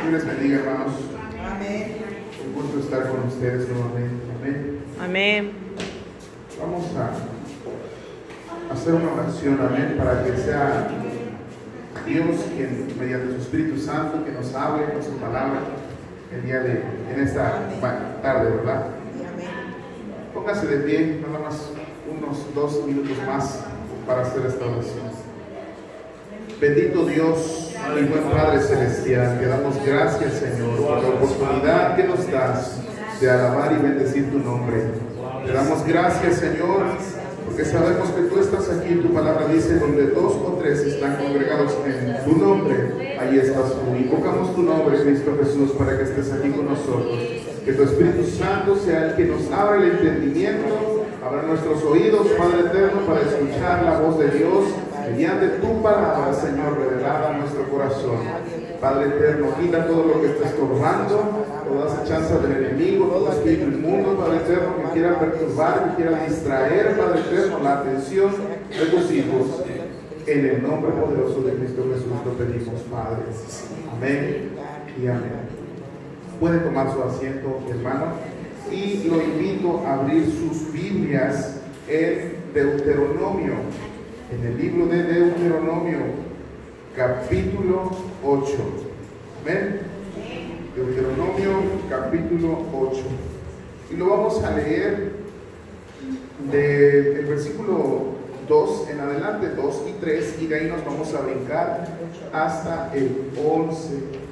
Dios les bendiga, hermanos. Amén. Un gusto estar con ustedes nuevamente. Amén. Amén. Vamos a hacer una oración, amén, para que sea Dios quien, mediante su Espíritu Santo, que nos hable con su palabra en esta tarde, ¿verdad? Amén. Póngase de pie, nada más unos 2 minutos más para hacer esta oración. Bendito Dios y buen Padre Celestial, te damos gracias, Señor, por la oportunidad que nos das de alabar y bendecir tu nombre. Te damos gracias, Señor, porque sabemos que tú estás aquí. Tu palabra dice: donde 2 o 3 están congregados en tu nombre, ahí estás tú. Invocamos tu nombre, Cristo Jesús, para que estés aquí con nosotros. Que tu Espíritu Santo sea el que nos abra el entendimiento, abra nuestros oídos, Padre eterno, para escuchar la voz de Dios mediante tu palabra, Señor, revelada a nuestro corazón. Padre eterno, quita todo lo que está estorbando, toda acechanza del enemigo, todo espíritu inmundo, Padre eterno, que quiera perturbar, que quiera distraer, Padre eterno, la atención de tus hijos. En el nombre poderoso de Cristo Jesús lo pedimos, Padre. Amén y amén. Puede tomar su asiento, hermano, y lo invito a abrir sus Biblias en Deuteronomio, en el libro de Deuteronomio, capítulo 8. Amén. Deuteronomio, capítulo 8. Y lo vamos a leer del versículo 2 en adelante, 2 y 3, y de ahí nos vamos a brincar hasta el 11,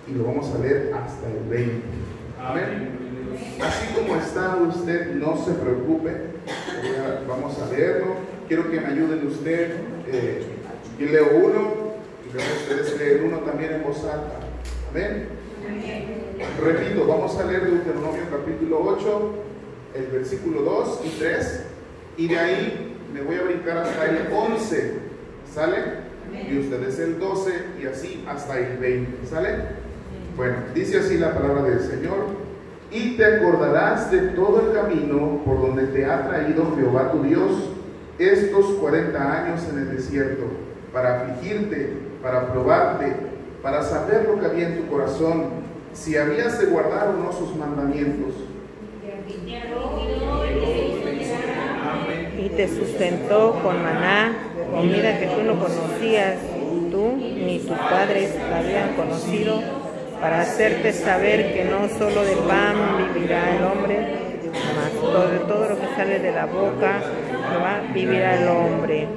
y lo vamos a leer hasta el 20. Amén. Así como está usted, no se preocupe. Vamos a leerlo. Quiero que me ayuden usted. Yo leo uno y luego ustedes leen uno también en voz alta. Amén. Repito, vamos a leer Deuteronomio capítulo 8, el versículo 2 y 3, y de ahí me voy a brincar hasta el 11. ¿Sale? Y ustedes el 12 y así hasta el 20. ¿Sale? Bueno, dice así la palabra del Señor: y te acordarás de todo el camino por donde te ha traído Jehová tu Dios estos 40 años en el desierto, para afligirte, para probarte, para saber lo que había en tu corazón, si habías de guardar o no sus mandamientos. Y te sustentó con maná, comida que tú no conocías, tú ni tus padres la habían conocido, para hacerte saber que no solo de pan vivirá el hombre, mas de todo lo que sale de la boca vivirá el hombre.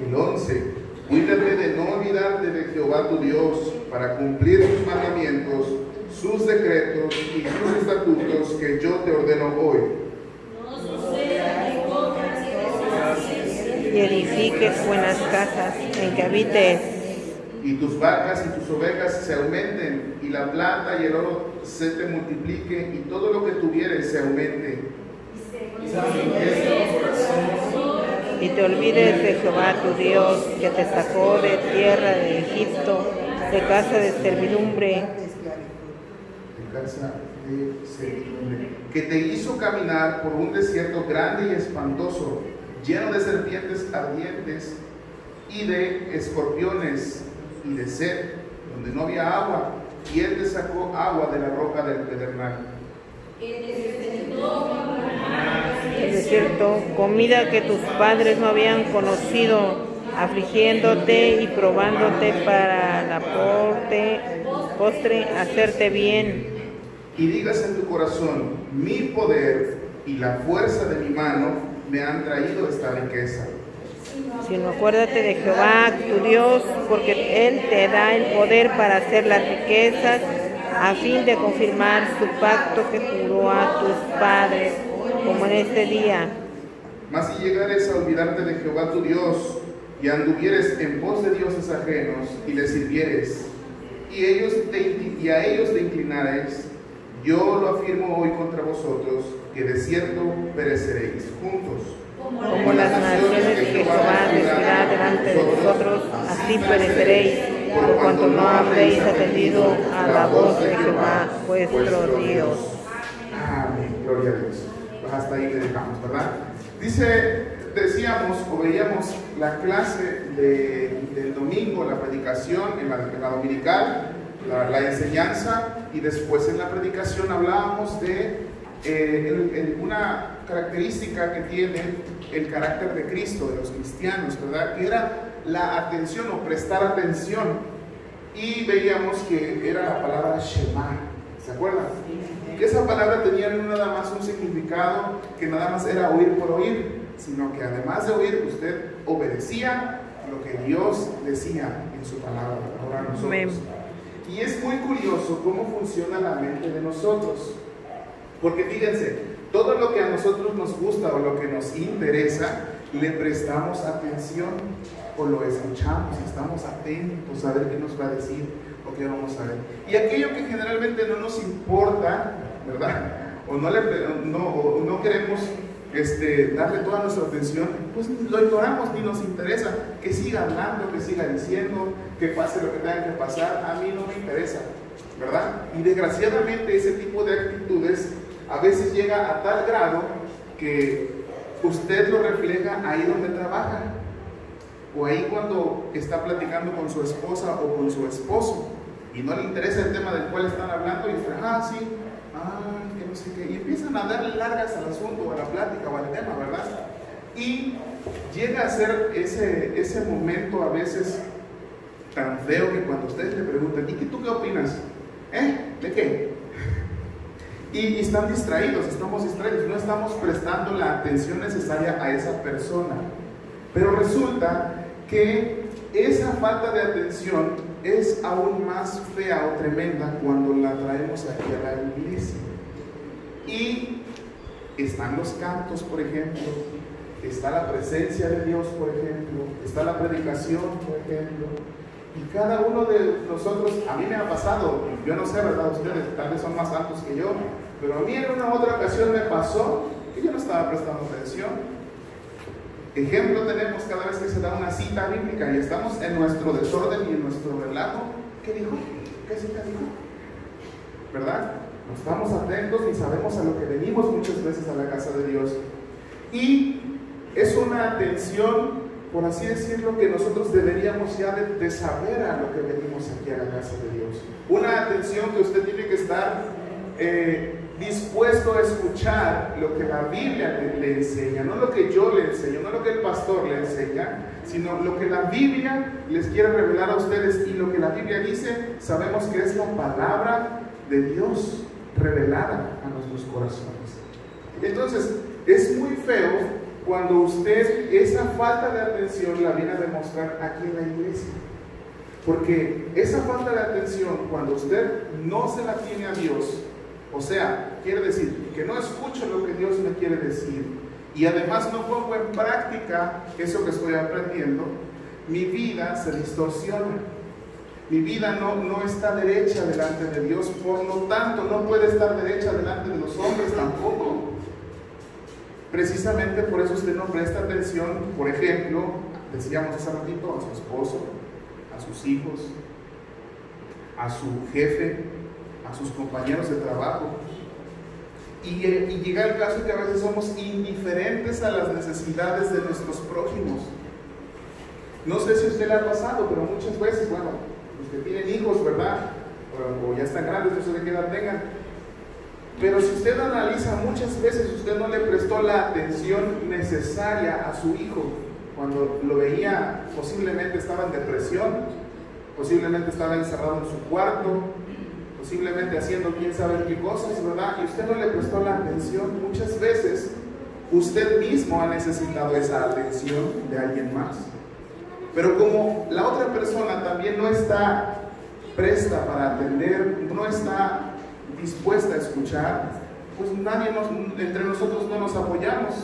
El 11. Cuídate de no olvidarte de Jehová tu Dios, para cumplir sus mandamientos, sus decretos y sus estatutos que yo te ordeno hoy. Y edifiques buenas casas en que habites, y tus vacas y tus ovejas se aumenten, y la plata y el oro se te multiplique, y todo lo que tuvieres se aumente. y te olvides de Jehová tu Dios, que te sacó de tierra de Egipto, de casa de servidumbre, que te hizo caminar por un desierto grande y espantoso, lleno de serpientes ardientes y de escorpiones y de sed, donde no había agua, y él te sacó agua de la roca del pedernal. el desierto, comida que tus padres no habían conocido, afligiéndote y probándote para la postre hacerte bien. Y digas en tu corazón: mi poder y la fuerza de mi mano me han traído esta riqueza. Sino acuérdate de Jehová tu Dios, porque Él te da el poder para hacer las riquezas, a fin de confirmar su pacto que juró a tus padres, como en este día. Mas si llegares a olvidarte de Jehová tu Dios, y anduvieres en pos de dioses ajenos, y les sirvieres, y a ellos te inclinares, yo lo afirmo hoy contra vosotros, que de cierto pereceréis juntos. Como las naciones que Jehová destruirá delante de vosotros, así pereceréis, por cuanto no habréis atendido a la voz de Jehová vuestro Dios. Amén, gloria a Dios. Pues hasta ahí le dejamos, ¿verdad? Decíamos o veíamos la clase del domingo, la predicación en la dominical, la enseñanza, y después en la predicación hablábamos de una característica que tiene el carácter de Cristo, de los cristianos, ¿verdad? Que era la atención o prestar atención, y veíamos que era la palabra Shema, ¿se acuerdan? Que esa palabra tenía no nada más un significado que nada más era oír por oír, sino que además de oír, usted obedecía lo que Dios decía en su palabra. Ahora nosotros. Y es muy curioso cómo funciona la mente de nosotros, porque fíjense, todo lo que a nosotros nos gusta o lo que nos interesa, le prestamos atención o lo escuchamos, estamos atentos a ver qué nos va a decir o qué vamos a ver. Y aquello que generalmente no nos importa, ¿verdad? O no queremos darle toda nuestra atención, pues lo ignoramos, ni nos interesa. Que siga hablando, que siga diciendo, que pase lo que tenga que pasar, a mí no me interesa, ¿verdad? Y desgraciadamente ese tipo de actitudes a veces llega a tal grado que usted lo refleja ahí donde trabaja, o ahí cuando está platicando con su esposa o con su esposo, y no le interesa el tema del cual están hablando, y usted, sí, que no sé qué, y empiezan a darle largas al asunto, a la plática o al tema, ¿verdad? Y llega a ser ese momento a veces tan feo que cuando ustedes le preguntan, ¿y tú qué opinas? ¿De qué? Y están distraídos, estamos distraídos, no estamos prestando la atención necesaria a esa persona. Pero resulta que esa falta de atención es aún más fea o tremenda cuando la traemos aquí a la iglesia. Y están los cantos, por ejemplo, está la presencia de Dios, por ejemplo, está la predicación, por ejemplo, y cada uno de nosotros, a mí me ha pasado, yo no sé, ¿verdad? Ustedes tal vez son más altos que yo, pero a mí en una otra ocasión me pasó que yo no estaba prestando atención. Ejemplo tenemos cada vez que se da una cita bíblica y estamos en nuestro desorden y en nuestro relajo. ¿Qué dijo? ¿Qué cita dijo? ¿Verdad? No estamos atentos ni sabemos a lo que venimos muchas veces a la casa de Dios. Y es una atención, por así decirlo, que nosotros deberíamos ya de saber a lo que venimos aquí a la casa de Dios. Una atención que usted tiene que estar dispuesto a escuchar lo que la Biblia le enseña, no lo que yo le enseño, no lo que el pastor le enseña, sino lo que la Biblia les quiere revelar a ustedes, y lo que la Biblia dice, sabemos que es la palabra de Dios revelada a nuestros corazones. Entonces, es muy feo cuando usted esa falta de atención la viene a demostrar aquí en la iglesia, porque esa falta de atención, cuando usted no se la tiene a Dios, o sea, quiere decir que no escucho lo que Dios me quiere decir, y además no pongo en práctica eso que estoy aprendiendo, mi vida se distorsiona. Mi vida no está derecha delante de Dios, por lo tanto no puede estar derecha delante de los hombres tampoco. Precisamente por eso usted no presta atención, por ejemplo, decíamos hace ratito, a su esposo, a sus hijos, a su jefe, a sus compañeros de trabajo. Y llega el caso que a veces somos indiferentes a las necesidades de nuestros prójimos. No sé si a usted le ha pasado, pero muchas veces, bueno, los que tienen hijos, ¿verdad? O ya están grandes, no sé de qué edad tengan. Pero si usted analiza, muchas veces usted no le prestó la atención necesaria a su hijo. Cuando lo veía, posiblemente estaba en depresión, posiblemente estaba encerrado en su cuarto, posiblemente haciendo quién sabe qué cosas, ¿verdad? Y usted no le prestó la atención. Muchas veces usted mismo ha necesitado esa atención de alguien más. Pero como la otra persona también no está presta para atender, no está dispuesta a escuchar, pues entre nosotros no nos apoyamos,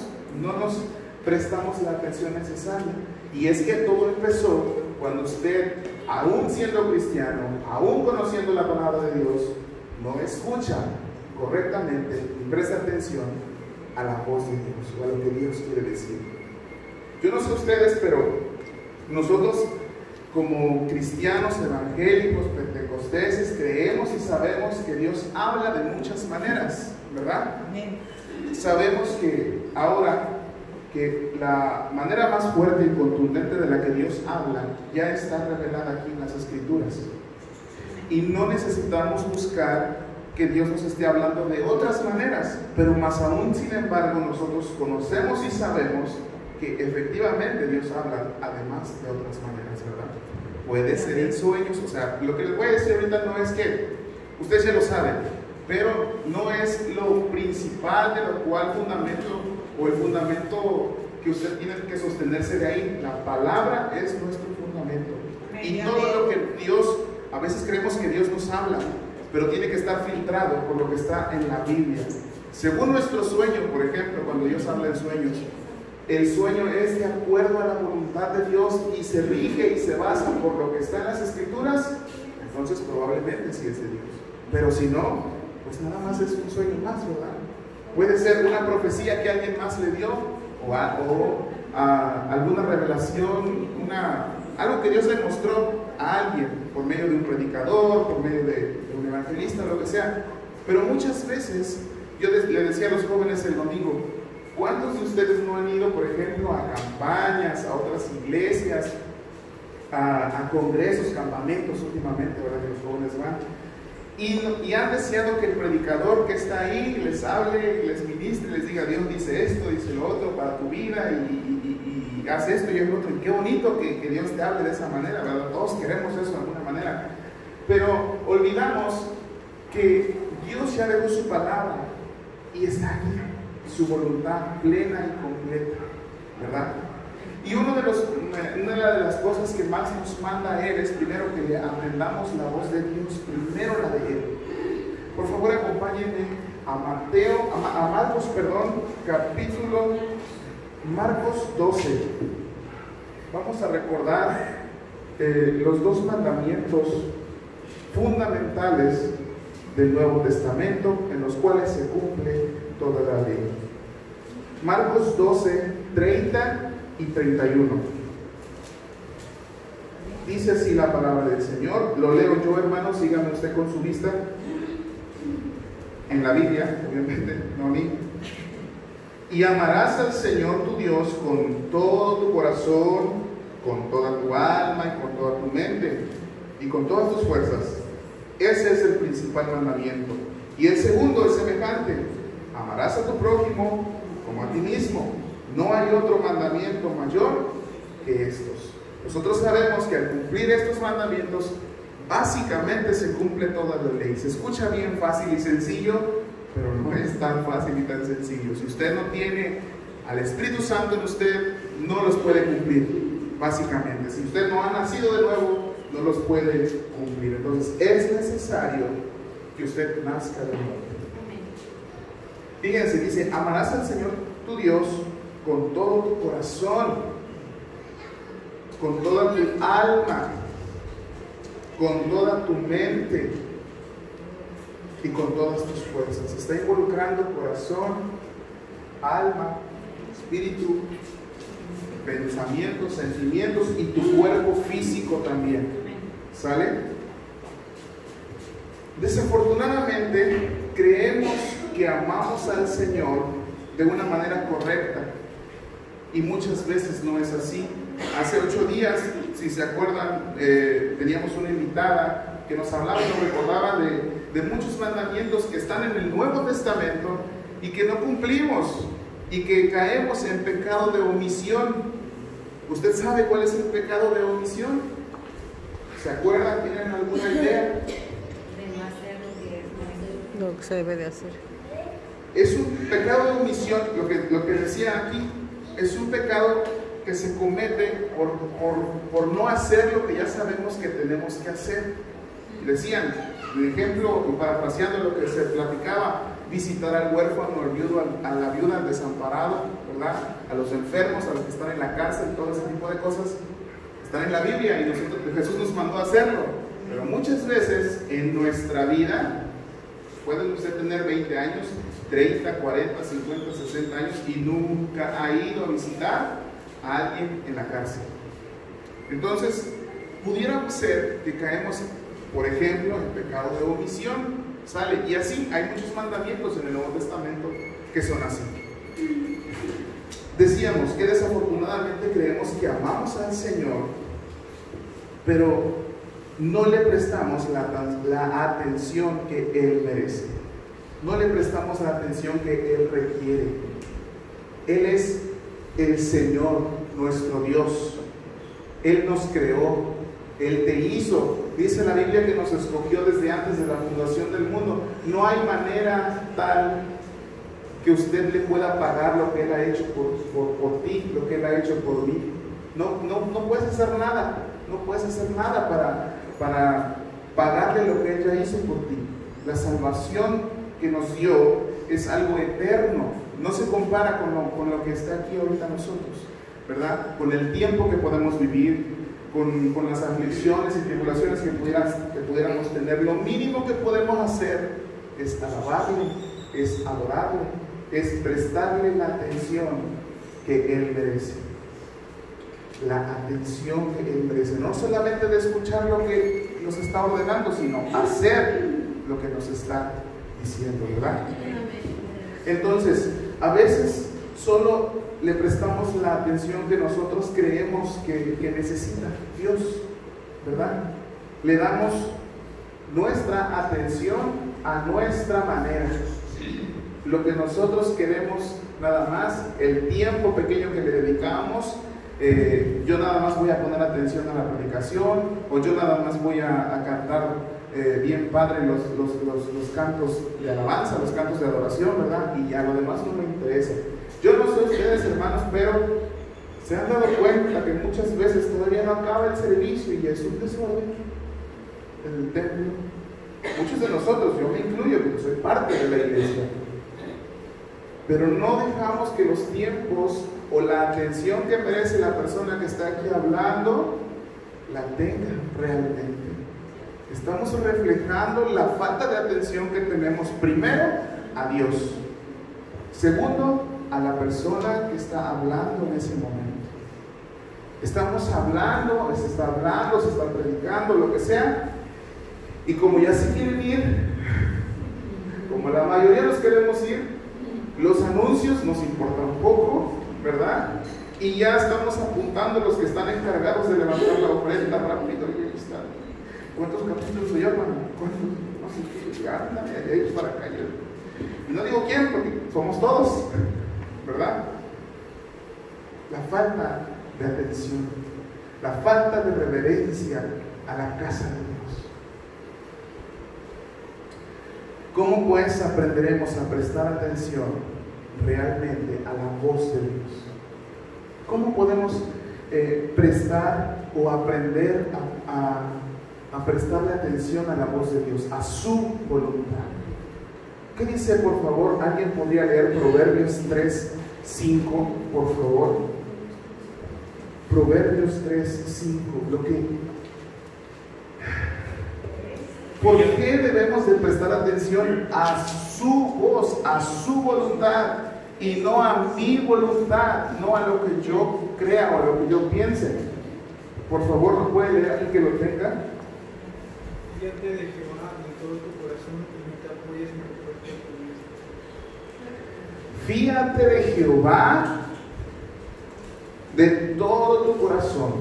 no nos prestamos la atención necesaria. Y es que todo empezó cuando usted, aún siendo cristiano, aún conociendo la palabra de Dios, no escucha correctamente y presta atención a la voz de Dios o a lo que Dios quiere decir. Yo no sé ustedes, pero nosotros como cristianos evangélicos, pentecosteses, creemos y sabemos que Dios habla de muchas maneras, ¿verdad? Amén. Sabemos que ahora que la manera más fuerte y contundente de la que Dios habla ya está revelada aquí en las Escrituras. y no necesitamos buscar que Dios nos esté hablando de otras maneras, pero más aún, sin embargo, nosotros conocemos y sabemos que efectivamente Dios habla además de otras maneras, ¿verdad? Puede ser en sueños, o sea, lo que les voy a decir ahorita no es que ustedes ya lo saben, pero no es lo principal de lo cual fundamento o el fundamento que usted tiene que sostenerse de ahí. La palabra es nuestro fundamento. Y todo lo que Dios, a veces creemos que Dios nos habla, pero tiene que estar filtrado por lo que está en la Biblia. Según nuestro sueño, por ejemplo, cuando Dios habla en sueños, el sueño es de acuerdo a la voluntad de Dios y se rige y se basa por lo que está en las Escrituras, entonces probablemente sí es de Dios. Pero si no, pues nada más es un sueño más, ¿verdad? Puede ser una profecía que alguien más le dio o alguna revelación, algo que Dios le mostró a alguien por medio de un predicador, por medio de un evangelista, lo que sea. Pero muchas veces, yo le decía a los jóvenes el domingo, ¿cuántos de ustedes no han ido, por ejemplo, a campañas, a otras iglesias, a congresos, campamentos últimamente, ¿verdad? Que los jóvenes van? Y han deseado que el predicador que está ahí les hable, les ministre, les diga: Dios dice esto, dice lo otro para tu vida, y haz esto y el otro. Y qué bonito que Dios te hable de esa manera, ¿verdad? Todos queremos eso de alguna manera. Pero olvidamos que Dios ya dejó su palabra y está aquí, su voluntad plena y completa, ¿verdad? Y una de las cosas que más nos manda Él es primero que aprendamos la voz de Dios, primero la de Él. Por favor, acompáñenme a Marcos 12. Vamos a recordar los dos mandamientos fundamentales del Nuevo Testamento en los cuales se cumple toda la ley. Marcos 12, 30 y 31. Dice así la palabra del Señor. Lo leo yo, hermano, sígame usted con su vista en la Biblia, obviamente, no a mí. Y amarás al Señor tu Dios con todo tu corazón, con toda tu alma y con toda tu mente y con todas tus fuerzas. Ese es el principal mandamiento. Y el segundo es semejante: amarás a tu prójimo como a ti mismo. No hay otro mandamiento mayor que estos. Nosotros sabemos que al cumplir estos mandamientos, básicamente se cumple toda la ley. Se escucha bien fácil y sencillo, pero no es tan fácil y tan sencillo. Si usted no tiene al Espíritu Santo en usted, no los puede cumplir, básicamente. Si usted no ha nacido de nuevo, no los puede cumplir. Entonces es necesario que usted nazca de nuevo. Fíjense, dice: amarás al Señor tu Dios con todo tu corazón, con toda tu alma, con toda tu mente y con todas tus fuerzas. Está involucrando corazón, alma, espíritu, pensamientos, sentimientos y tu cuerpo físico también. ¿Sale? Desafortunadamente creemos que amamos al Señor de una manera correcta y muchas veces no es así. Hace 8 días, si se acuerdan, teníamos una invitada que nos hablaba y nos recordaba de muchos mandamientos que están en el Nuevo Testamento y que no cumplimos y que caemos en pecado de omisión. ¿Usted sabe cuál es el pecado de omisión? ¿Se acuerdan? ¿Tienen alguna idea? Lo que se debe de hacer. Es un pecado de omisión, lo que decía aquí, es un pecado que se comete por no hacer lo que ya sabemos que tenemos que hacer. Decían, por ejemplo, parafraseando lo que se platicaba, visitar al huérfano, al viudo, a la viuda, al desamparado, ¿verdad? A los enfermos, a los que están en la cárcel, todo ese tipo de cosas están en la Biblia y Jesús nos mandó a hacerlo. Pero muchas veces en nuestra vida, puede usted tener 20 años, 30, 40, 50, 60 años y nunca ha ido a visitar a alguien en la cárcel. Entonces, pudiera ser que caemos, por ejemplo, en pecado de omisión, ¿sale? Y así hay muchos mandamientos en el Nuevo Testamento que son así. Decíamos que desafortunadamente creemos que amamos al Señor, pero no le prestamos la atención que Él merece. No le prestamos la atención que Él requiere. Él es el Señor, nuestro Dios. Él nos creó, Él te hizo. Dice la Biblia que nos escogió desde antes de la fundación del mundo. No hay manera tal que usted le pueda pagar lo que Él ha hecho por ti, lo que Él ha hecho por mí. No puedes hacer nada. No puedes hacer nada para pagarle lo que Él ya hizo por ti. La salvación que nos dio es algo eterno. No se compara con lo que está aquí ahorita nosotros, ¿verdad? Con el tiempo que podemos vivir, con las aflicciones y tribulaciones que pudiéramos tener. Lo mínimo que podemos hacer es alabarle, es adorarle, es prestarle la atención que Él merece. La atención que Él merece. No solamente de escuchar lo que nos está ordenando, sino hacer lo que nos está diciendo, ¿verdad? Entonces, a veces solo le prestamos la atención que nosotros creemos que necesita Dios, ¿verdad? Le damos nuestra atención a nuestra manera. Lo que nosotros queremos nada más, el tiempo pequeño que le dedicamos, yo nada más voy a poner atención a la predicación, o yo nada más voy a cantar bien padre los cantos de alabanza, los cantos de adoración, ¿verdad? Y ya lo demás no me interesa. Yo no sé ustedes, hermanos, pero se han dado cuenta que muchas veces todavía no acaba el servicio y es un desorden en el templo. Muchos de nosotros, yo me incluyo porque soy parte de la iglesia, pero no dejamos que los tiempos o la atención que merece la persona que está aquí hablando la tenga realmente. Estamos reflejando la falta de atención que tenemos, primero a Dios, segundo a la persona que está hablando en ese momento. Estamos hablando, se está predicando, lo que sea, y como ya se quieren ir, como la mayoría nos queremos ir, los anuncios nos importan poco, ¿verdad? Y ya estamos apuntando a los que están encargados de levantar la ofrenda rápido. Y ahí está. ¿Cuántos capítulos se llaman? ¿Cuántos? No sé qué. Ándame de ahí para acá. Y no digo quién, porque somos todos, ¿verdad? La falta de atención, la falta de reverencia a la casa de Dios. ¿Cómo pues aprenderemos a prestar atención realmente a la voz de Dios? ¿Cómo podemos prestar o aprender a prestarle atención a la voz de Dios, a su voluntad? ¿Qué dice, por favor? ¿Alguien podría leer Proverbios 3:5, por favor? Proverbios 3:5. ¿Por qué debemos de prestar atención a su voz, a su voluntad, y no a mi voluntad, no a lo que yo crea o a lo que yo piense? Por favor, ¿lo puede leer alguien que lo tenga? Fíate de Jehová de todo tu corazón y no te apoyes en tu propia prudencia. Fíate de Jehová de todo tu corazón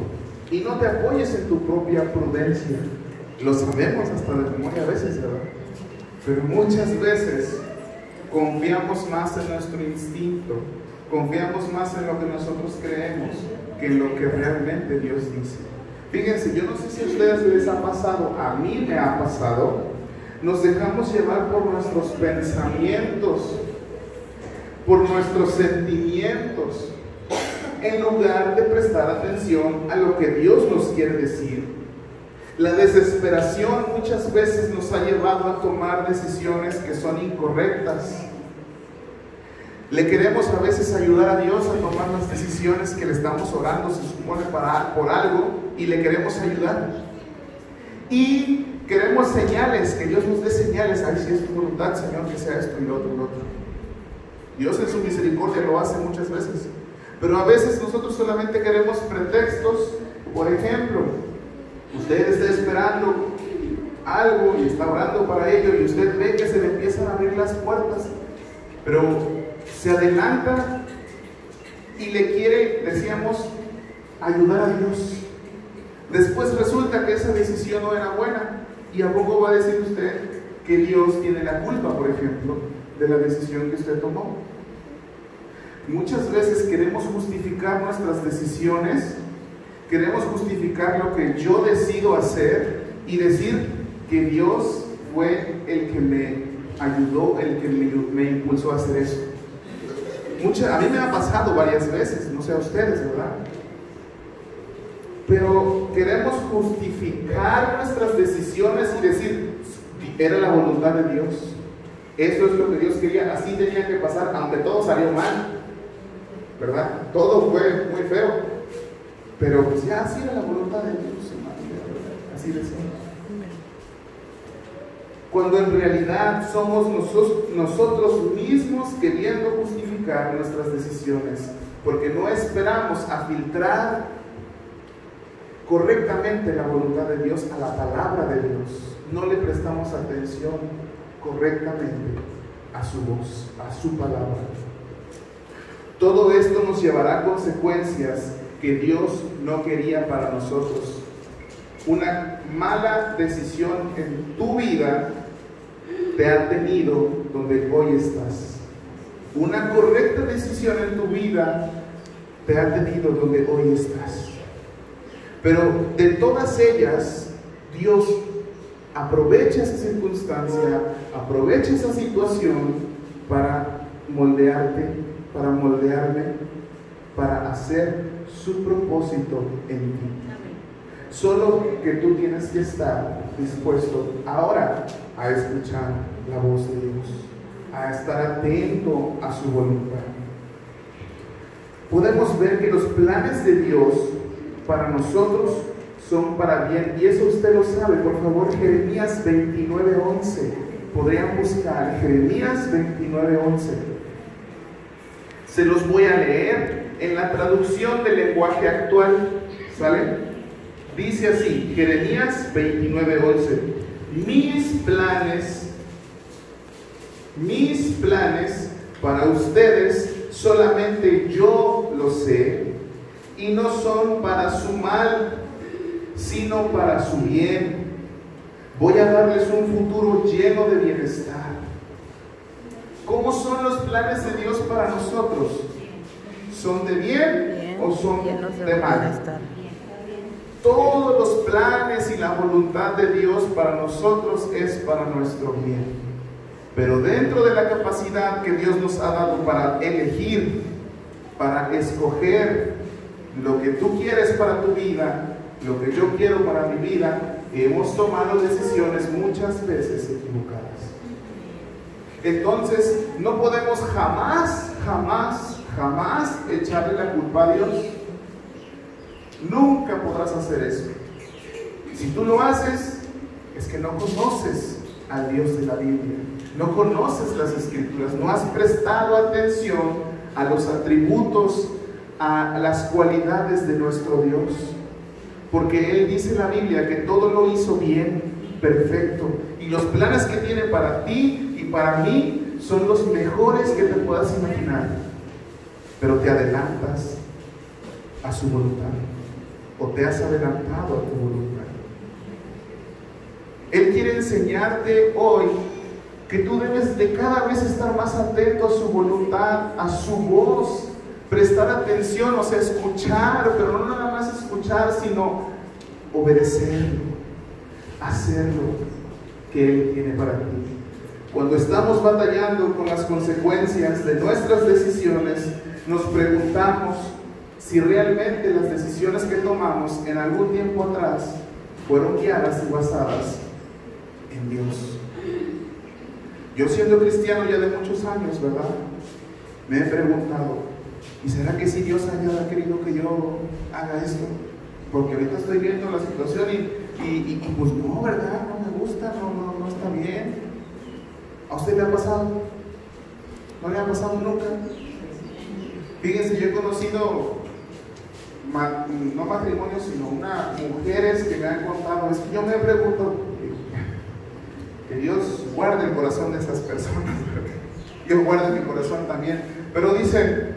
y no te apoyes en tu propia prudencia. Lo sabemos hasta de memoria a veces, ¿verdad? Pero muchas veces confiamos más en nuestro instinto, confiamos más en lo que nosotros creemos que en lo que realmente Dios dice. Fíjense, yo no sé si a ustedes les ha pasado, a mí me ha pasado, nos dejamos llevar por nuestros pensamientos, por nuestros sentimientos, en lugar de prestar atención a lo que Dios nos quiere decir. La desesperación muchas veces nos ha llevado a tomar decisiones que son incorrectas. Le queremos a veces ayudar a Dios a tomar las decisiones que le estamos orando, se supone, por algo, y le queremos ayudar. Y queremos señales, que Dios nos dé señales. Ay, si es tu voluntad, Señor, que sea esto y lo otro y lo otro. Dios en su misericordia lo hace muchas veces. Pero a veces nosotros solamente queremos pretextos. Por ejemplo, usted está esperando algo y está orando para ello, y usted ve que se le empiezan a abrir las puertas, pero se adelanta y le quiere, decíamos, ayudar a Dios. Después resulta que esa decisión no era buena. ¿Y a poco va a decir usted que Dios tiene la culpa, por ejemplo, de la decisión que usted tomó? Muchas veces queremos justificar nuestras decisiones, queremos justificar lo que yo decido hacer y decir que Dios fue el que me ayudó, el que me impulsó a hacer eso. A mí me ha pasado varias veces, no sé a ustedes, ¿verdad? Pero queremos justificar nuestras decisiones y decir, era la voluntad de Dios, eso es lo que Dios quería, así tenía que pasar, aunque todo salió mal, ¿verdad? Todo fue muy feo, pero pues ya así era la voluntad de Dios, hermano, así decimos. Cuando en realidad somos nosotros mismos queriendo justificar nuestras decisiones, porque no esperamos a filtrar correctamente la voluntad de Dios a la palabra de Dios, no le prestamos atención correctamente a su voz, a su palabra. Todo esto nos llevará a consecuencias que Dios no quería para nosotros. Una mala decisión en tu vida te ha tenido donde hoy estás. Una correcta decisión en tu vida te ha tenido donde hoy estás. Pero de todas ellas, Dios aprovecha esa circunstancia, aprovecha esa situación para moldearte, para moldearme, para hacer su propósito en ti. Solo que tú tienes que estar dispuesto ahora a escuchar la voz de Dios, a estar atento a su voluntad. Podemos ver que los planes de Dios para nosotros son para bien, y eso usted lo sabe. Por favor, Jeremías 29:11, podrían buscar Jeremías 29:11. Se los voy a leer en la traducción del lenguaje actual, ¿sale? Dice así, Jeremías 29:11: mis planes para ustedes solamente yo los sé, y no son para su mal, sino para su bien. Voy a darles un futuro lleno de bienestar. ¿Cómo son los planes de Dios para nosotros? ¿Son de bien o son de mal? Todos los planes y la voluntad de Dios para nosotros es para nuestro bien. Pero dentro de la capacidad que Dios nos ha dado para elegir, para escoger lo que tú quieres para tu vida, lo que yo quiero para mi vida, hemos tomado decisiones muchas veces equivocadas. Entonces, no podemos jamás echarle la culpa a Dios. Nunca podrás hacer eso. Si tú lo haces, es que no conoces al Dios de la Biblia, no conoces las Escrituras, no has prestado atención a los atributos, a las cualidades de nuestro Dios. Porque Él dice en la Biblia que todo lo hizo bien, perfecto, y los planes que tiene para ti y para mí son los mejores que te puedas imaginar. Pero te adelantas a su voluntad, o te has adelantado a tu voluntad. Él quiere enseñarte hoy que tú debes de cada vez estar más atento a su voluntad, a su voz, prestar atención, o sea, escuchar, pero no nada más escuchar, sino obedecerlo, hacer lo que Él tiene para ti. Cuando estamos batallando con las consecuencias de nuestras decisiones, nos preguntamos si realmente las decisiones que tomamos en algún tiempo atrás fueron guiadas y basadas en Dios. Yo, siendo cristiano ya de muchos años, ¿verdad?, me he preguntado, ¿y será que si Dios haya querido que yo haga esto? Porque ahorita estoy viendo la situación y pues no, ¿verdad? No me gusta, no está bien. ¿A usted le ha pasado? ¿No le ha pasado nunca? Fíjense, yo he conocido, no matrimonios, sino mujeres que me han contado, es que yo me pregunto, que Dios guarde el corazón de esas personas, Dios guarde mi corazón también, pero dicen,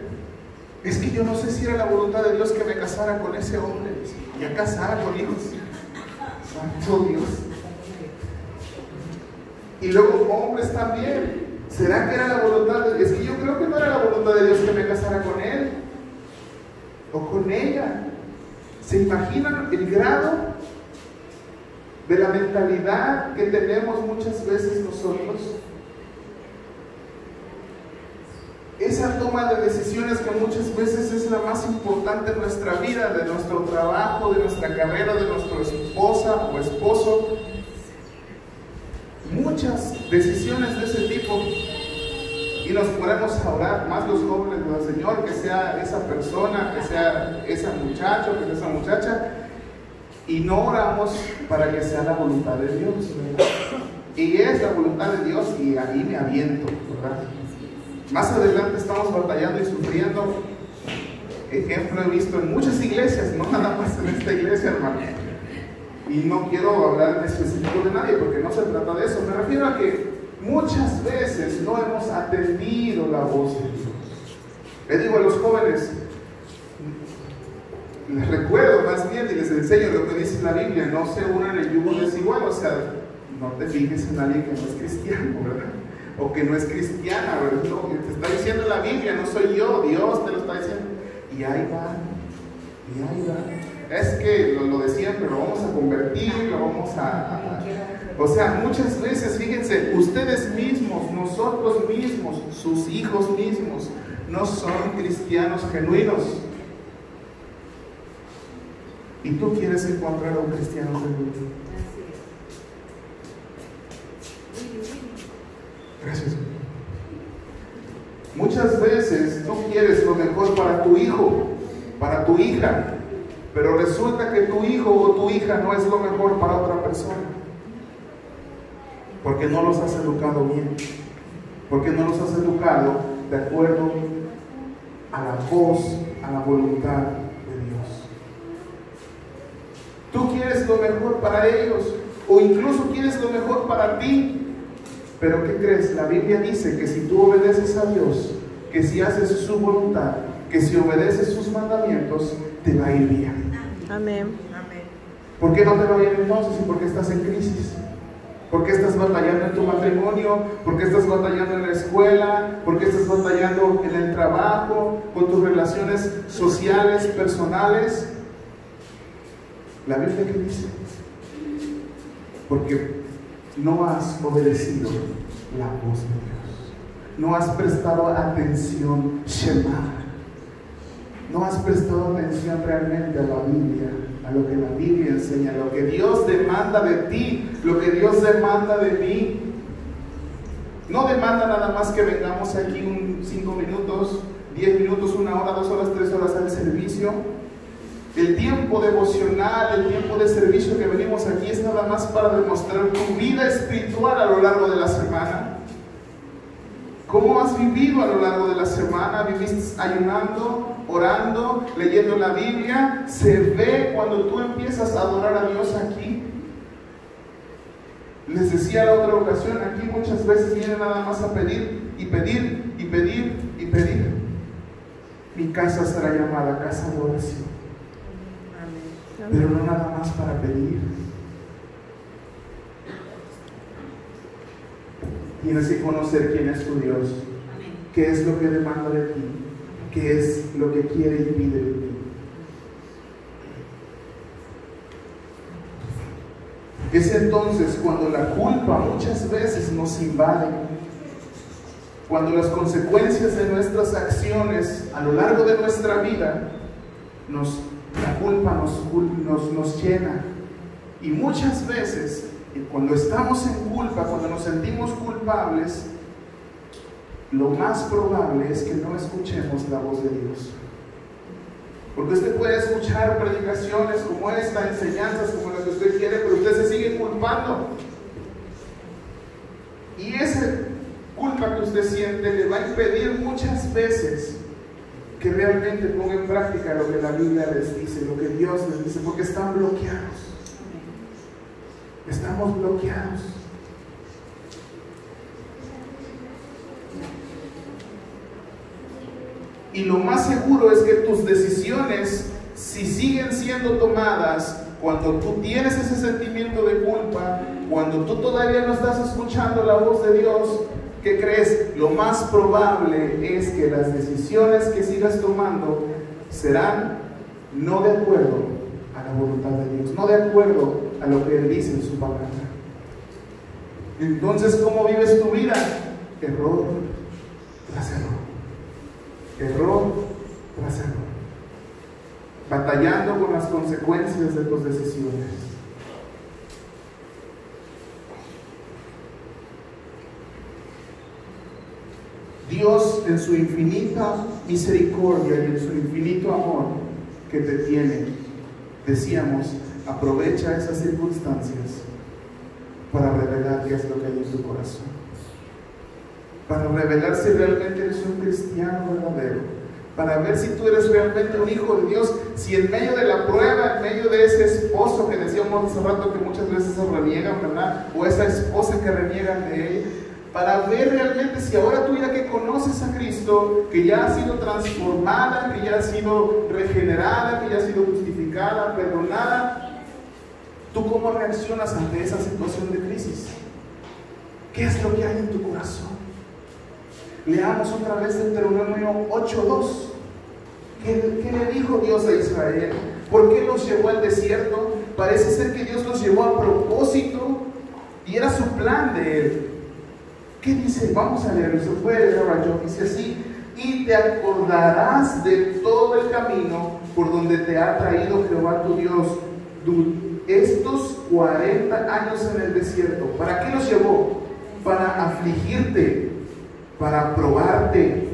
Es que yo no sé si era la voluntad de Dios que me casara con ese hombre. Ya casara con hijos. Santo Dios. Y luego hombres también. ¿Será que era la voluntad de Dios? Es que yo creo que no era la voluntad de Dios que me casara con él o con ella. ¿Se imaginan el grado de la mentalidad que tenemos muchas veces nosotros? Esa toma de decisiones que muchas veces es la más importante en nuestra vida, de nuestro trabajo, de nuestra carrera, de nuestra esposa o esposo. Muchas decisiones de ese tipo. Y nos ponemos a orar, más los jóvenes, del Señor, que sea esa persona, que sea ese muchacho, que sea esa muchacha. Y no oramos para que sea la voluntad de Dios, ¿verdad? Y es la voluntad de Dios y ahí me aviento, ¿verdad? Más adelante estamos batallando y sufriendo. Ejemplo he visto en muchas iglesias, no nada más en esta iglesia, hermano. Y no quiero hablar en específico de nadie porque no se trata de eso. Me refiero a que muchas veces no hemos atendido la voz de Dios. Le digo a los jóvenes, les recuerdo más bien y les enseño lo que dice la Biblia: no se unan en yugo desigual. O sea, no te fijes en alguien que no es cristiano, ¿verdad? O que no es cristiana, ¿verdad? No, te está diciendo la Biblia, no soy yo, Dios te lo está diciendo. Y ahí va, y ahí va. Es que lo de siempre, lo vamos a convertir, lo vamos a... O sea, muchas veces, fíjense, ustedes mismos, nosotros mismos, sus hijos mismos, no son cristianos genuinos. Y tú quieres encontrar a un cristiano genuino. Gracias. Muchas veces tú quieres lo mejor para tu hijo, para tu hija, pero resulta que tu hijo o tu hija no es lo mejor para otra persona, porque no los has educado bien, porque no los has educado de acuerdo a la voz, a la voluntad de Dios. Tú quieres lo mejor para ellos, o incluso quieres lo mejor para ti. Pero ¿qué crees? La Biblia dice que si tú obedeces a Dios, que si haces su voluntad, que si obedeces sus mandamientos, te va a ir bien. Amén. ¿Por qué no te va bien entonces? ¿Y por qué estás en crisis? ¿Por qué estás batallando en tu matrimonio? ¿Por qué estás batallando en la escuela? ¿Por qué estás batallando en el trabajo? ¿Con tus relaciones sociales, personales? ¿La Biblia qué dice? Porque no has obedecido la voz de Dios. No has prestado atención, Shema. No has prestado atención realmente a la Biblia, a lo que la Biblia enseña, lo que Dios demanda de ti, lo que Dios demanda de mí. No demanda nada más que vengamos aquí 5 minutos, 10 minutos, 1 hora, 2 horas, 3 horas al servicio. El tiempo devocional, el tiempo de servicio que venimos aquí es nada más para demostrar tu vida espiritual a lo largo de la semana. ¿Cómo has vivido a lo largo de la semana? ¿Viviste ayunando, orando, leyendo la Biblia? Se ve cuando tú empiezas a adorar a Dios aquí. Les decía la otra ocasión, aquí muchas veces vienen nada más a pedir y pedir y pedir y pedir. Mi casa será llamada casa de oración. Pero no nada más para pedir. Tienes que conocer quién es tu Dios, qué es lo que demanda de ti, qué es lo que quiere y pide de ti. Es entonces cuando la culpa muchas veces nos invade, cuando las consecuencias de nuestras acciones a lo largo de nuestra vida la culpa nos llena. Y muchas veces, cuando estamos en culpa, cuando nos sentimos culpables, lo más probable es que no escuchemos la voz de Dios. Porque usted puede escuchar predicaciones como esta, enseñanzas como las que usted quiere, pero usted se sigue culpando. Y esa culpa que usted siente le va a impedir muchas veces que realmente ponga en práctica lo que la Biblia les dice, lo que Dios les dice, porque están bloqueados. Estamos bloqueados. Y lo más seguro es que tus decisiones, si siguen siendo tomadas cuando tú tienes ese sentimiento de culpa, cuando tú todavía no estás escuchando la voz de Dios, ¿qué crees? Lo más probable es que las decisiones que sigas tomando serán no de acuerdo a la voluntad de Dios, no de acuerdo a lo que Él dice en su palabra. Entonces, ¿cómo vives tu vida? Error tras error, error tras error, batallando con las consecuencias de tus decisiones. Dios, en su infinita misericordia y en su infinito amor que te tiene, decíamos, aprovecha esas circunstancias para revelar qué es lo que hay en tu corazón, para revelar si realmente eres un cristiano verdadero, para ver si tú eres realmente un hijo de Dios, si en medio de la prueba, en medio de ese esposo que decíamos hace rato que muchas veces se reniegan, ¿verdad? O esa esposa que reniegan de él, para ver realmente si ahora tú ya que conoces a Cristo, que ya ha sido transformada, que ya ha sido regenerada, que ya ha sido justificada, perdonada, ¿tú cómo reaccionas ante esa situación de crisis? ¿Qué es lo que hay en tu corazón? Leamos otra vez Deuteronomio 8:2. ¿Qué le dijo Dios a Israel? ¿Por qué los llevó al desierto? Parece ser que Dios los llevó a propósito y era su plan de Él. ¿Qué dice? Vamos a leerlo, se puede leer ahora yo. Dice así: y te acordarás de todo el camino por donde te ha traído Jehová tu Dios estos 40 años en el desierto. ¿Para qué los llevó? Para afligirte, para probarte,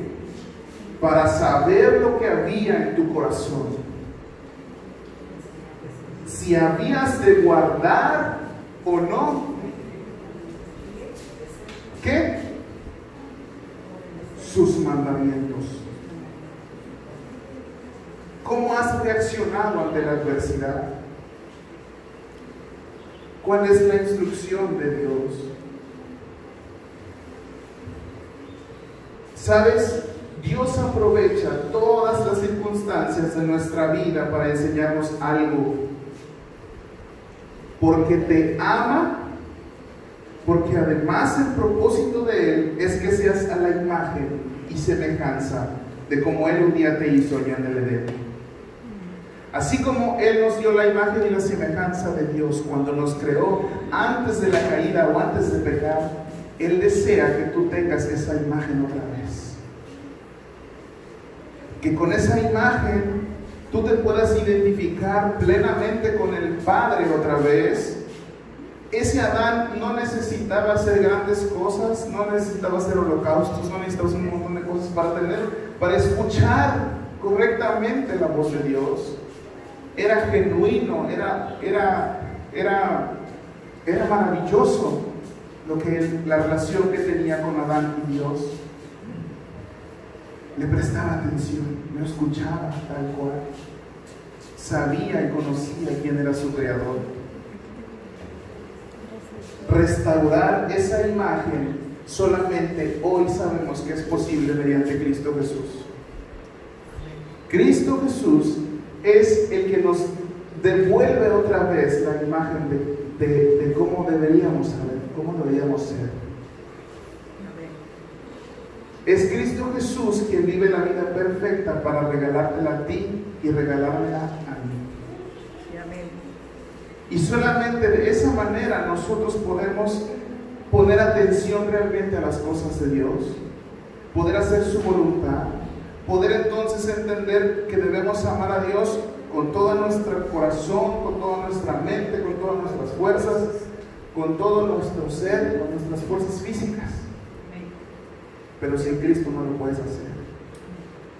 para saber lo que había en tu corazón, si habías de guardar o no. ¿Qué? Sus mandamientos. ¿Cómo has reaccionado ante la adversidad? ¿Cuál es la instrucción de Dios? ¿Sabes? Dios aprovecha todas las circunstancias de nuestra vida para enseñarnos algo. Porque te ama. Porque además el propósito de Él es que seas a la imagen y semejanza de como Él un día te hizo allá en el Edén. Así como Él nos dio la imagen y la semejanza de Dios cuando nos creó antes de la caída o antes de pecar, Él desea que tú tengas esa imagen otra vez. Que con esa imagen tú te puedas identificar plenamente con el Padre otra vez. Ese Adán no necesitaba hacer grandes cosas, no necesitaba hacer holocaustos, no necesitaba hacer un montón de cosas para escuchar correctamente la voz de Dios. Era genuino, era maravilloso la relación que tenía con Adán y Dios. Le prestaba atención, lo escuchaba tal cual. Sabía y conocía quién era su creador. Restaurar esa imagen solamente hoy sabemos que es posible mediante Cristo Jesús. Cristo Jesús es el que nos devuelve otra vez la imagen de cómo deberíamos saber, cómo deberíamos ser. Es Cristo Jesús quien vive la vida perfecta para regalártela a ti y regalármela a mí. Y solamente de esa manera nosotros podemos poner atención realmente a las cosas de Dios, poder hacer su voluntad, poder entonces entender que debemos amar a Dios con todo nuestro corazón, con toda nuestra mente, con todas nuestras fuerzas, con todo nuestro ser, con nuestras fuerzas físicas. Pero sin Cristo no lo puedes hacer,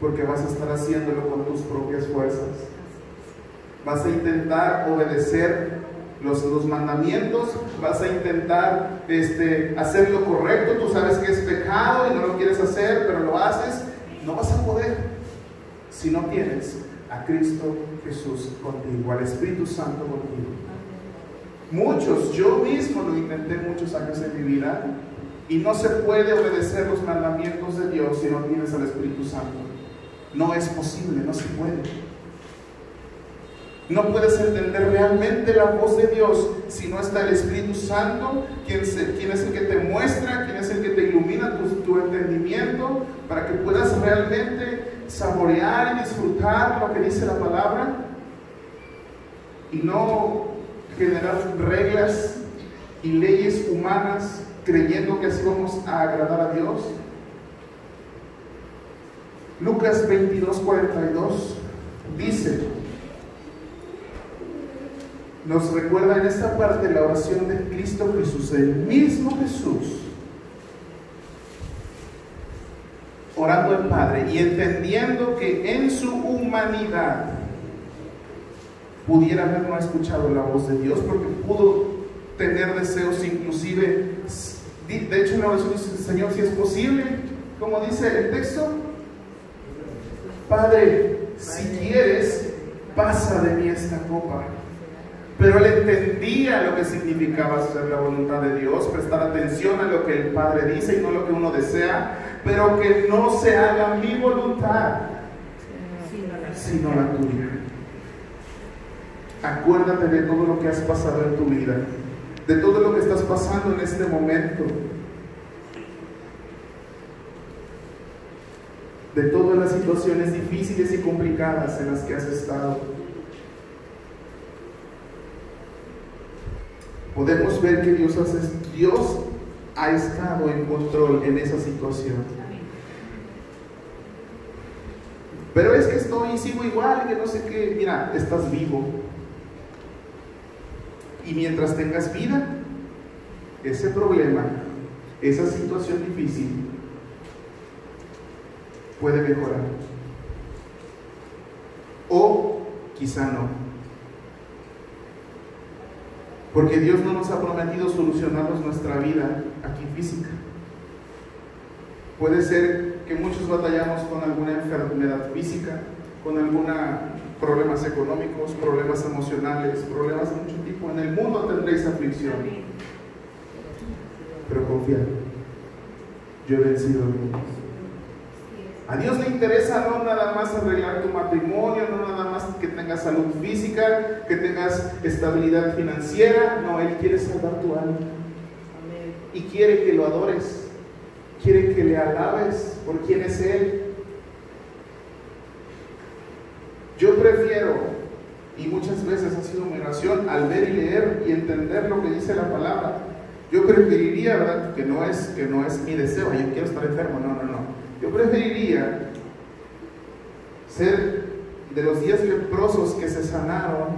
porque vas a estar haciéndolo con tus propias fuerzas. Vas a intentar obedecer los mandamientos, vas a intentar hacer lo correcto. Tú sabes que es pecado y no lo quieres hacer, pero lo haces. No vas a poder si no tienes a Cristo Jesús contigo, al Espíritu Santo contigo. Muchos, yo mismo lo intenté muchos años en mi vida, y no se puede obedecer los mandamientos de Dios si no tienes al Espíritu Santo. No es posible, no se puede. No puedes entender realmente la voz de Dios si no está el Espíritu Santo, quien es el que te muestra, quien es el que te ilumina tu entendimiento, para que puedas realmente saborear y disfrutar lo que dice la palabra y no generar reglas y leyes humanas creyendo que así vamos a agradar a Dios. Lucas 22:42 dice, nos recuerda en esta parte la oración de Cristo Jesús, el mismo Jesús, orando al Padre y entendiendo que en su humanidad pudiera haber no escuchado la voz de Dios, porque pudo tener deseos inclusive, de hecho en la oración dice, Señor, si es posible, como dice el texto, Padre, si quieres, pasa de mí esta copa. Pero él entendía lo que significaba hacer la voluntad de Dios, prestar atención a lo que el Padre dice y no lo que uno desea, pero que no se haga mi voluntad, sino la tuya. Acuérdate de todo lo que has pasado en tu vida, de todo lo que estás pasando en este momento, de todas las situaciones difíciles y complicadas en las que has estado. Podemos ver que Dios ha estado en control en esa situación. Pero es que sigo igual, que no sé qué. Mira, estás vivo. Y mientras tengas vida, ese problema, esa situación difícil, puede mejorar. O quizá no. Porque Dios no nos ha prometido solucionarnos nuestra vida aquí física. Puede ser que muchos batallamos con alguna enfermedad física, con algunos problemas económicos, problemas emocionales, problemas de mucho tipo. En el mundo tendréis aflicción. Pero confía, yo he vencido el mundo. A Dios le interesa no nada más arreglar tu matrimonio, no nada más que tengas salud física, que tengas estabilidad financiera. No, Él quiere salvar tu alma. Y quiere que lo adores, quiere que le alabes por quién es Él. Yo prefiero, y muchas veces ha sido mi oración, al ver y leer y entender lo que dice la palabra, yo preferiría, ¿verdad? Que no es mi deseo, yo quiero estar enfermo, no. Yo preferiría ser de los 10 leprosos que se sanaron,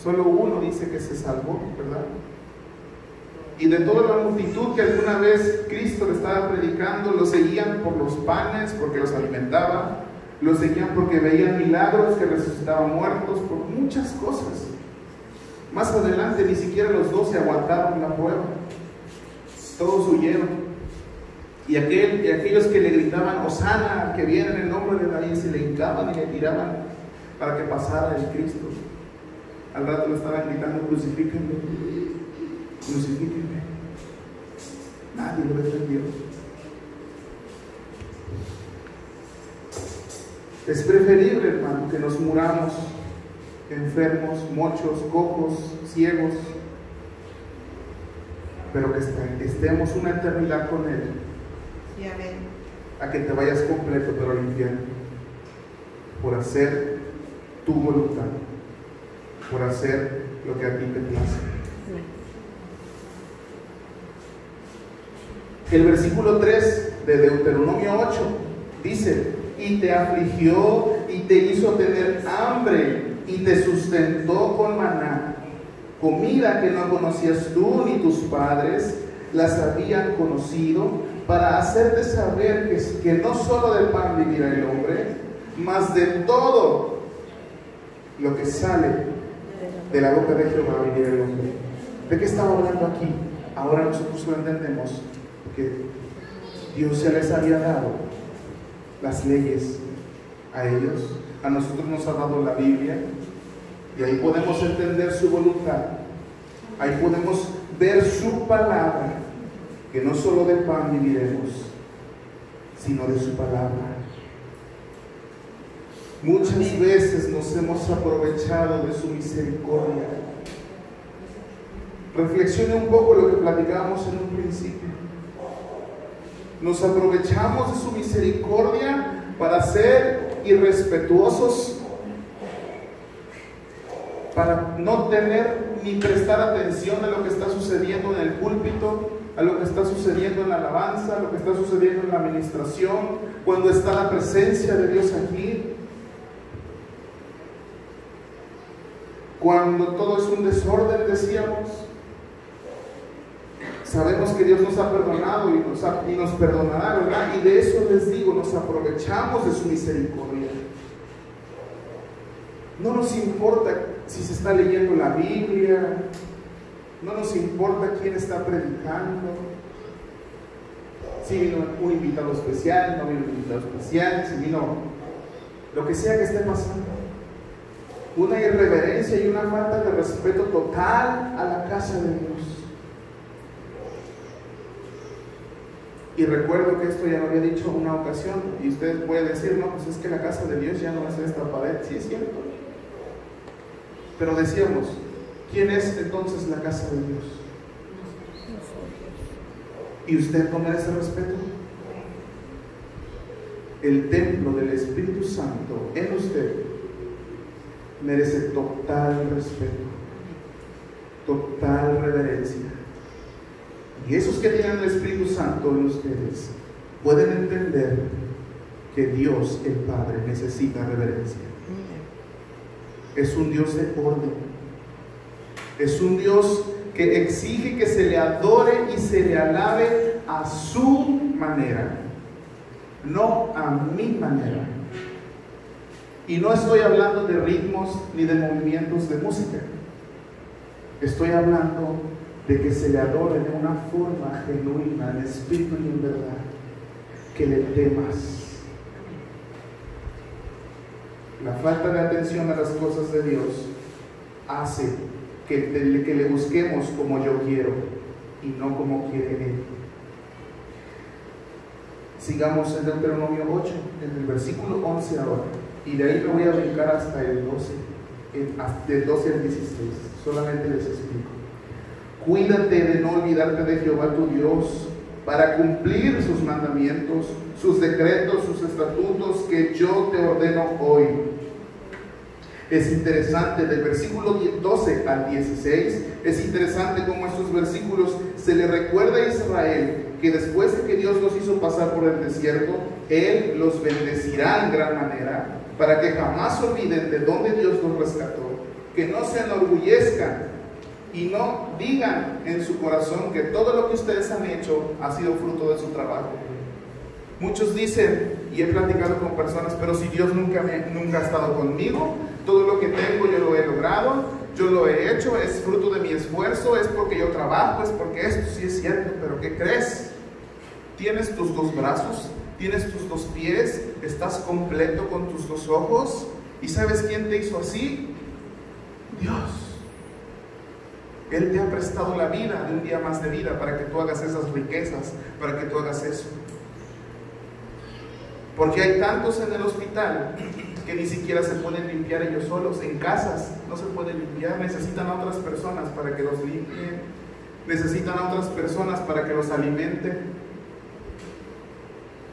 solo uno dice que se salvó, ¿verdad? Y de toda la multitud que alguna vez Cristo le estaba predicando, lo seguían por los panes, porque los alimentaba, lo seguían porque veían milagros, que resucitaban muertos, por muchas cosas. Más adelante ni siquiera los 12 aguantaron la prueba, todos huyeron. Y aquellos que le gritaban, Hosana, que viene en el nombre de David, se le hincaban y le tiraban para que pasara el Cristo. Al rato le estaban gritando, crucifíquenme, crucifíquenme. Nadie lo defendió. Es preferible, hermano, que nos muramos enfermos, mochos, cojos, ciegos, pero que estemos una eternidad con Él. A que te vayas completo pero al infierno por hacer tu voluntad, por hacer lo que a ti te place. El versículo 3 de Deuteronomio 8 dice: y te afligió y te hizo tener hambre y te sustentó con maná, comida que no conocías tú ni tus padres las habían conocido, para hacerte saber que no solo del pan vivirá el hombre, mas de todo lo que sale de la boca de Jehová vivirá el hombre. ¿De qué estaba hablando aquí? Ahora nosotros lo entendemos, que Dios ya les había dado las leyes a ellos, a nosotros nos ha dado la Biblia, y ahí podemos entender su voluntad, ahí podemos ver su palabra, que no solo del pan viviremos, sino de su palabra. Muchas veces nos hemos aprovechado de su misericordia. Reflexione un poco lo que platicábamos en un principio. Nos aprovechamos de su misericordia para ser irrespetuosos, para no tener ni prestar atención a lo que está sucediendo en el púlpito, a lo que está sucediendo en la alabanza, a lo que está sucediendo en la administración, cuando está la presencia de Dios aquí. Cuando todo es un desorden, decíamos. Sabemos que Dios nos ha perdonado y nos perdonará, ¿verdad? Y de eso les digo, nos aprovechamos de su misericordia. No nos importa si se está leyendo la Biblia, no nos importa quién está predicando, si vino un invitado especial, no vino un invitado especial, si vino lo que sea que esté pasando. Una irreverencia y una falta de respeto total a la casa de Dios. Y recuerdo que esto ya lo había dicho una ocasión, y ustedes pueden decir, no, pues es que la casa de Dios ya no es esta pared. Sí, es cierto. Pero decíamos, ¿quién es entonces la casa de Dios? ¿Y usted no merece respeto? El templo del Espíritu Santo en usted merece total respeto, total reverencia. Y esos que tienen el Espíritu Santo en ustedes pueden entender que Dios, el Padre, necesita reverencia. Es un Dios de orden. Es un Dios que exige que se le adore y se le alabe a su manera, no a mi manera. Y no estoy hablando de ritmos ni de movimientos de música. Estoy hablando de que se le adore de una forma genuina, en espíritu y en verdad, que le temas. La falta de atención a las cosas de Dios hace que le busquemos como yo quiero y no como quiere Él. Sigamos en Deuteronomio 8, en el versículo 11 ahora, y de ahí me voy a brincar hasta el 12, del 12 al 16, solamente les explico. Cuídate de no olvidarte de Jehová tu Dios, para cumplir sus mandamientos, sus decretos, sus estatutos que yo te ordeno hoy. Es interesante, del versículo 12 al 16, es interesante cómo estos versículos se le recuerda a Israel que después de que Dios los hizo pasar por el desierto, Él los bendecirá en gran manera, para que jamás olviden de dónde Dios los rescató, que no se enorgullezcan y no digan en su corazón que todo lo que ustedes han hecho ha sido fruto de su trabajo. Muchos dicen, y he platicado con personas, pero si Dios nunca ha estado conmigo, todo lo que tengo yo lo he logrado, yo lo he hecho, es fruto de mi esfuerzo, es porque yo trabajo, es porque esto sí es cierto. Pero ¿qué crees? Tienes tus dos brazos, tienes tus dos pies, estás completo con tus dos ojos. ¿Y sabes quién te hizo así? Dios. Él te ha prestado la vida, de un día más de vida, para que tú hagas esas riquezas, para que tú hagas eso. Porque hay tantos en el hospital que ni siquiera se pueden limpiar ellos solos. En casas no se pueden limpiar, necesitan a otras personas para que los limpien, necesitan a otras personas para que los alimenten.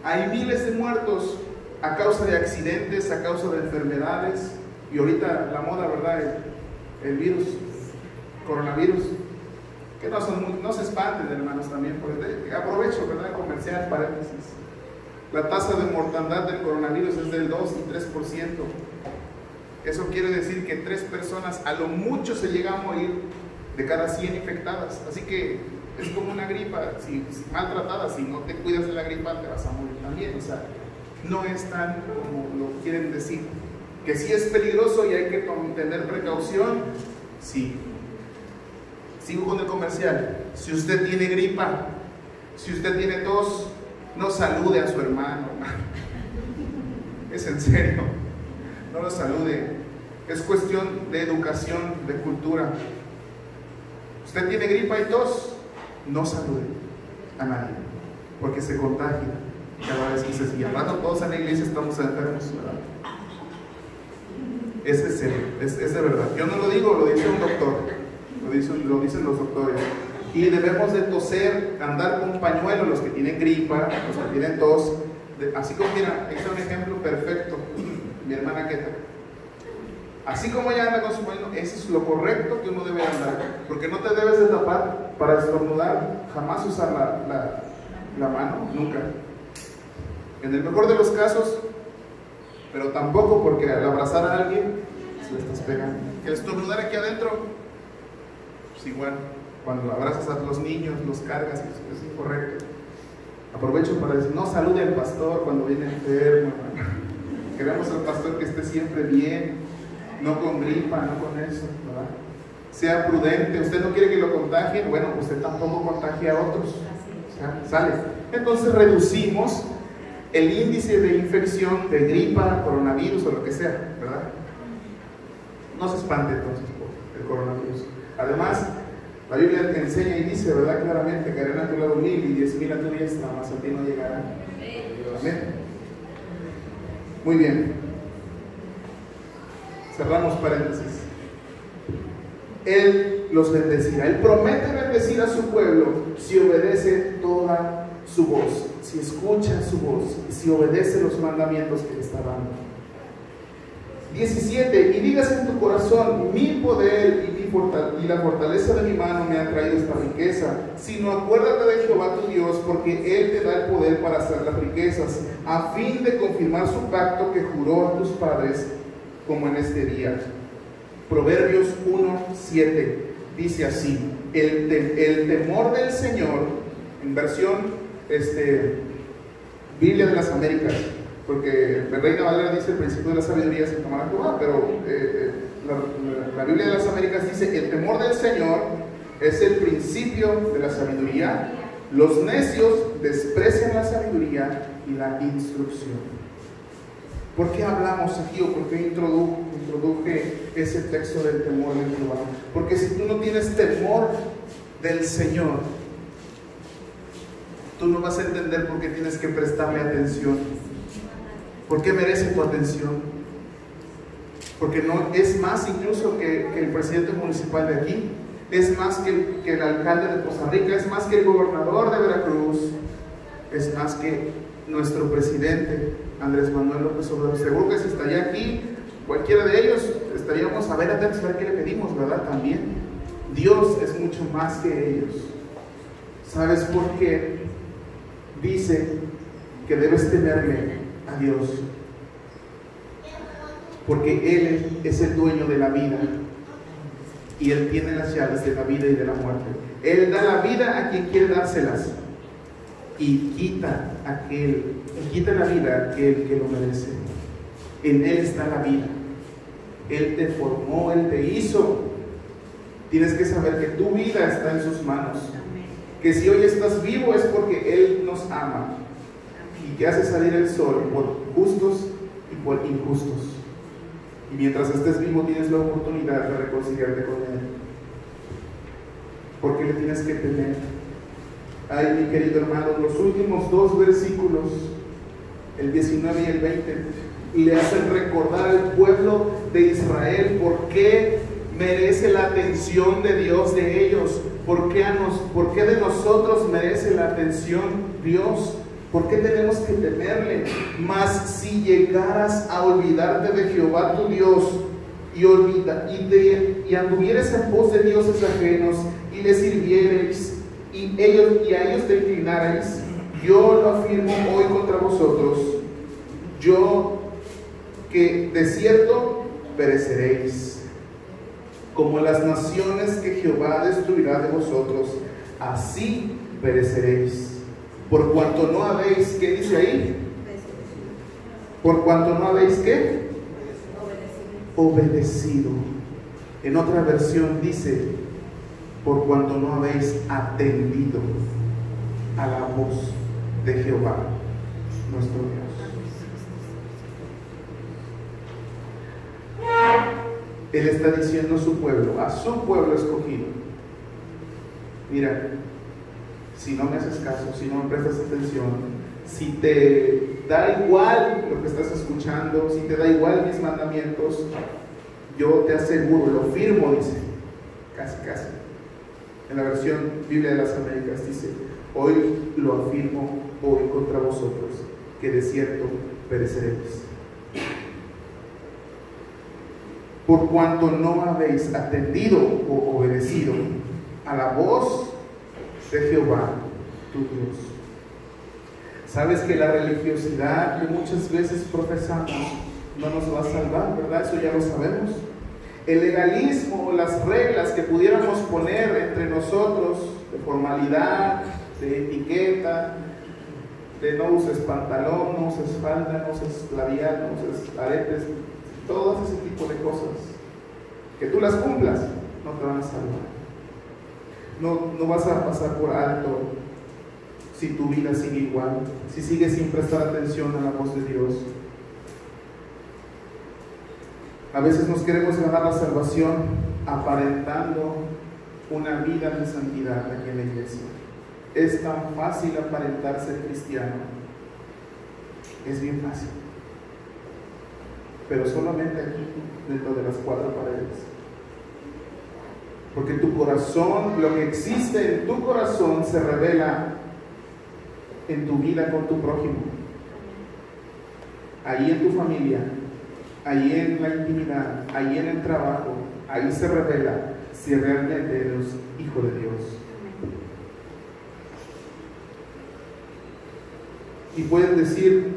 Hay miles de muertos a causa de accidentes, a causa de enfermedades. Y ahorita la moda, ¿verdad? El virus, coronavirus, que no se espanten, hermanos, también, porque aprovecho, ¿verdad? Comercial, paréntesis. La tasa de mortandad del coronavirus es del 2 y 3%. Eso quiere decir que 3 personas a lo mucho se llega a morir de cada 100 infectadas. Así que es como una gripa, si maltratada, si no te cuidas de la gripa te vas a morir también. O sea, no es tan como lo quieren decir. Que sí es peligroso y hay que tener precaución, sí. Sigo con el comercial. Si usted tiene gripa, si usted tiene tos, no salude a su hermano. Es en serio. No lo salude. Es cuestión de educación, de cultura. Usted tiene gripa y tos, no salude a nadie, porque se contagia cada vez que se sigue. Al rato todos en la iglesia estamos enfermos, ¿verdad? Ese es serio, es de verdad. Yo no lo digo, lo dice un doctor, lo dicen los doctores. Y debemos de toser, andar con un pañuelo, los que tienen gripa, los que tienen tos. Así como, mira, ahí está un ejemplo perfecto, mi hermana Keta. Así como ella anda con su pañuelo, eso es lo correcto que uno debe andar. Porque no te debes de tapar para estornudar, jamás usar la mano, nunca. En el mejor de los casos, pero tampoco porque al abrazar a alguien se le estás pegando. El estornudar aquí adentro, pues igual, cuando abrazas a los niños, los cargas, es incorrecto. Aprovecho para decir, no salude al pastor cuando viene enfermo. Queremos al pastor que esté siempre bien, no con gripa, no con eso, ¿verdad? Sea prudente, usted no quiere que lo contagien, bueno, usted tampoco contagie a otros. O sea, sale. Entonces reducimos el índice de infección de gripa, coronavirus o lo que sea, ¿verdad? No se espante entonces por el coronavirus. Además, la Biblia te enseña y dice, ¿verdad? Claramente, caerán a tu lado 1000 y 10,000 a tu diestra, mas a ti no llegarán. Amén. Muy bien. Cerramos paréntesis. Él los bendecirá. Él promete bendecir a su pueblo si obedece toda su voz, si escucha su voz, si obedece los mandamientos que le está dando. 17. Y digas en tu corazón, mi poder y la fortaleza de mi mano me han traído esta riqueza, sino acuérdate de Jehová tu Dios, porque Él te da el poder para hacer las riquezas, a fin de confirmar su pacto que juró a tus padres, como en este día. Proverbios 1:7 dice así: el temor del Señor, en versión Biblia de las Américas, porque la Reina Valera dice el principio de la sabiduría se tomará Jehová, pero la Biblia de las Américas dice: el temor del Señor es el principio de la sabiduría, los necios desprecian la sabiduría y la instrucción. ¿Por qué hablamos aquí o por qué introduje ese texto del temor de Jehová? Porque si tú no tienes temor del Señor, tú no vas a entender por qué tienes que prestarle atención. ¿Por qué merece tu atención? Porque no es más incluso que el presidente municipal de aquí, es más que el alcalde de Costa Rica, es más que el gobernador de Veracruz, es más que nuestro presidente Andrés Manuel López Obrador. Seguro que si estaría aquí, cualquiera de ellos, estaríamos a ver atentos a ver qué le pedimos, ¿verdad? También Dios es mucho más que ellos. ¿Sabes por qué? Dice que debes temerle a Dios, porque Él es el dueño de la vida y Él tiene las llaves de la vida y de la muerte. Él da la vida a quien quiere dárselas y quita la vida a aquel que lo merece. En Él está la vida. Él te formó, Él te hizo. Tienes que saber que tu vida está en sus manos. Que si hoy estás vivo es porque Él nos ama y que hace salir el sol por justos y por injustos. Y mientras estés vivo tienes la oportunidad de reconciliarte con Él. ¿Por qué le tienes que temer? Ay, mi querido hermano, los últimos 2 versículos, el 19 y el 20, le hacen recordar al pueblo de Israel por qué merece la atención de Dios de ellos, por qué de nosotros merece la atención Dios, por qué tenemos que temerle. Mas si llegaras a olvidarte de Jehová tu Dios y anduvieres en pos de dioses ajenos y les sirviereis y a ellos te inclinarais, yo lo afirmo hoy contra vosotros, yo que de cierto pereceréis, como las naciones que Jehová destruirá de vosotros, así pereceréis, por cuanto no habéis, ¿qué dice ahí? Por cuanto no habéis, ¿qué? Obedecido. En otra versión dice: por cuanto no habéis atendido a la voz de Jehová, nuestro Dios. Él está diciendo a su pueblo escogido: mira, si no me haces caso, si no me prestas atención, si te da igual lo que estás escuchando, si te da igual mis mandamientos, Yo te aseguro, lo firmo, dice, casi, casi. En la versión Biblia de las Américas dice, hoy lo afirmo hoy contra vosotros, que de cierto pereceréis. Por cuanto no habéis atendido o obedecido a la voz de Jehová, tu Dios. Sabes que la religiosidad que muchas veces profesamos no nos va a salvar, ¿verdad? Eso ya lo sabemos. El legalismo, las reglas que pudiéramos poner entre nosotros, de formalidad, de etiqueta, de no uses pantalón, no uses falda, no uses labial, no uses aretes, todo ese tipo de cosas, que tú las cumplas, no te van a salvar. No vas a pasar por alto si tu vida sigue igual, si sigues sin prestar atención a la voz de Dios. A veces nos queremos ganar la salvación aparentando una vida de santidad aquí en la iglesia. Es tan fácil aparentar ser cristiano. Es bien fácil. Pero solamente aquí, dentro de las cuatro paredes. Porque tu corazón, lo que existe en tu corazón se revela en tu vida con tu prójimo. Ahí en tu familia, ahí en la intimidad, ahí en el trabajo, ahí se revela si realmente eres hijo de Dios. Y pueden decir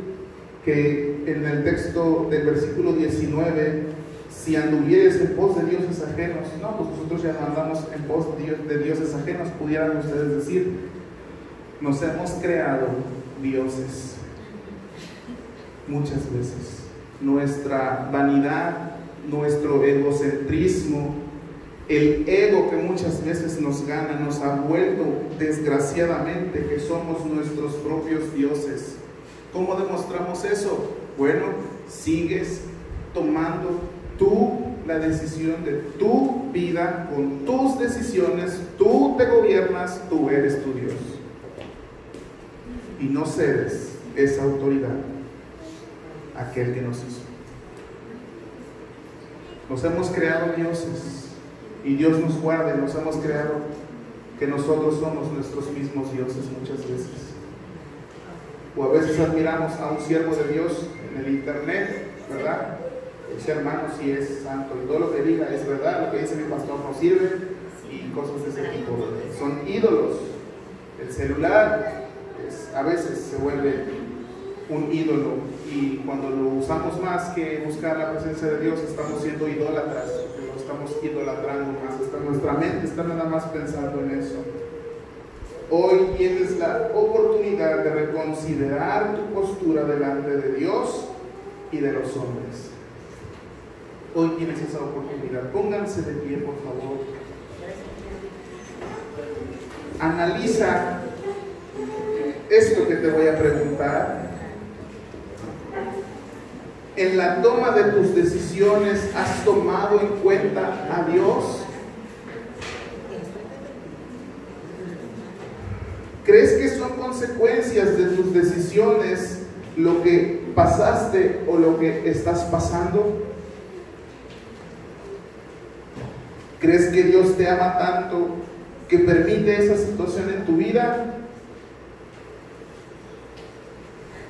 que en el texto del versículo 19, si anduvieres en pos de dioses ajenos, no, pues nosotros ya no andamos en pos de dioses ajenos, pudieran ustedes decir, nos hemos creado dioses muchas veces. Nuestra vanidad, nuestro egocentrismo, el ego que muchas veces nos gana, nos ha vuelto desgraciadamente que somos nuestros propios dioses. ¿Cómo demostramos eso? Bueno, sigues tomando tú la decisión de tu vida con tus decisiones, tú te gobiernas, tú eres tu Dios. Y no cedes esa autoridad a aquel que nos hizo. Nos hemos creado dioses. Y Dios nos guarde, nos hemos creado que nosotros somos nuestros mismos dioses muchas veces. O a veces admiramos a un siervo de Dios en el internet, ¿verdad? Ese hermano sí es santo y todo lo que diga es verdad, lo que dice mi pastor no sirve y cosas de ese tipo. Son ídolos. El celular a veces se vuelve un ídolo y cuando lo usamos más que buscar la presencia de Dios estamos siendo idólatras. Estamos idolatrando más, nuestra mente está nada más pensando en eso. Hoy tienes la oportunidad de reconsiderar tu postura delante de Dios y de los hombres. Hoy tienes esa oportunidad. Pónganse de pie, por favor. Analiza esto que te voy a preguntar. En la toma de tus decisiones, ¿has tomado en cuenta a Dios? ¿Crees que son consecuencias de tus decisiones lo que pasaste o lo que estás pasando? ¿Crees que Dios te ama tanto que permite esa situación en tu vida?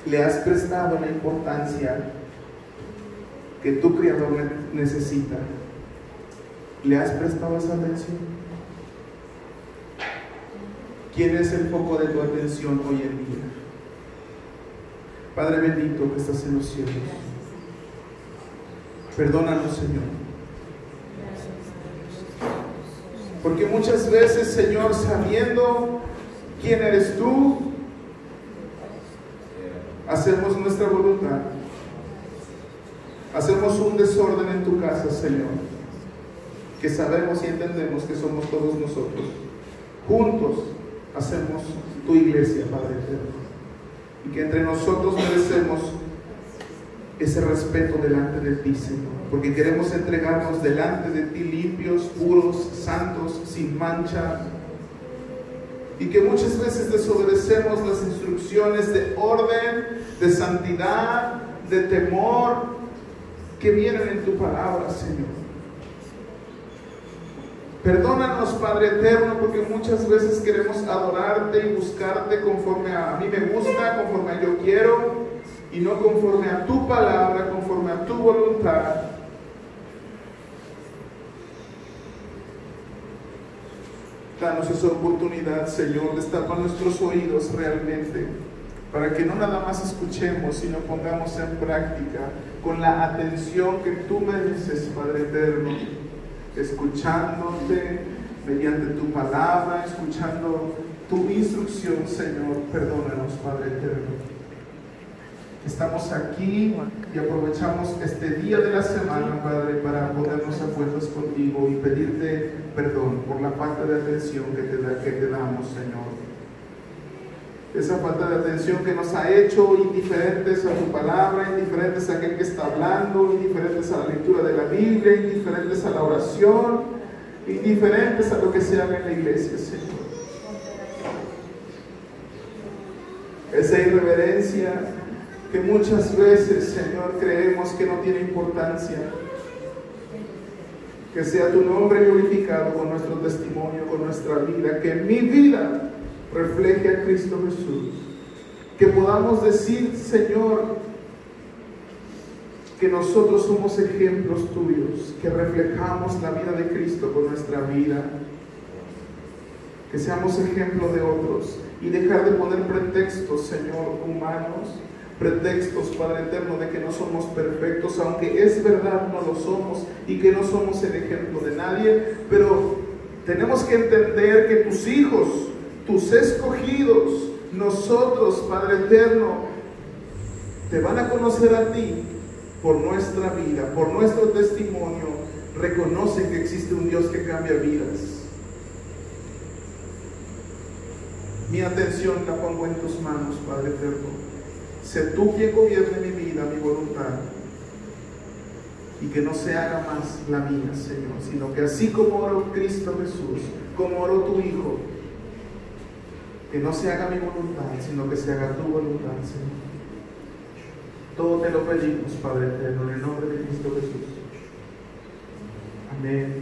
¿Le has prestado la importancia que tu Creador necesita? ¿Le has prestado esa atención? ¿Quién es el foco de tu atención hoy en día? Padre bendito que estás en los cielos, perdónanos, Señor, porque muchas veces, Señor, sabiendo quién eres tú, hacemos nuestra voluntad. Hacemos un desorden en tu casa, Señor, que sabemos y entendemos que somos todos nosotros. Juntos hacemos tu iglesia, Padre eterno. Y que entre nosotros merecemos ese respeto delante de ti, Señor. Porque queremos entregarnos delante de ti limpios, puros, santos, sin mancha. Y que muchas veces desobedecemos las instrucciones de orden, de santidad, de temor, que vienen en tu palabra, Señor. Perdónanos, Padre eterno, porque muchas veces queremos adorarte y buscarte conforme a mí me gusta, conforme a yo quiero, y no conforme a tu palabra, conforme a tu voluntad. Danos esa oportunidad, Señor, destapa nuestros oídos realmente, para que no nada más escuchemos, sino pongamos en práctica con la atención que tú mereces, Padre eterno, escuchándote mediante tu palabra, escuchando tu instrucción, Señor. Perdónanos, Padre eterno. Estamos aquí y aprovechamos este día de la semana, Padre, para ponernos a cuentas contigo y pedirte perdón por la falta de atención que te damos, Señor. Esa falta de atención que nos ha hecho indiferentes a tu palabra, indiferentes a aquel que está hablando, indiferentes a la lectura de la Biblia, indiferentes a la oración, indiferentes a lo que se haga en la iglesia, Señor. Esa irreverencia que muchas veces, Señor, creemos que no tiene importancia. Que sea tu nombre glorificado con nuestro testimonio, con nuestra vida, que mi vida refleje a Cristo Jesús. Que podamos decir, Señor, que nosotros somos ejemplos tuyos, que reflejamos la vida de Cristo con nuestra vida. Que seamos ejemplo de otros y dejar de poner pretextos, Señor, humanos, pretextos, Padre eterno, de que no somos perfectos, aunque es verdad no lo somos y que no somos el ejemplo de nadie, pero tenemos que entender que tus hijos, tus escogidos, nosotros, Padre eterno, te van a conocer a ti por nuestra vida, por nuestro testimonio. Reconocen que existe un Dios que cambia vidas. Mi atención la pongo en tus manos, Padre eterno. Sé tú quien gobierne mi vida, mi voluntad, y que no se haga más la mía, Señor, sino que así como oró Cristo Jesús, como oró tu Hijo, que no se haga mi voluntad, sino que se haga tu voluntad, Señor. Todo te lo pedimos, Padre eterno, en el nombre de Cristo Jesús. Amén.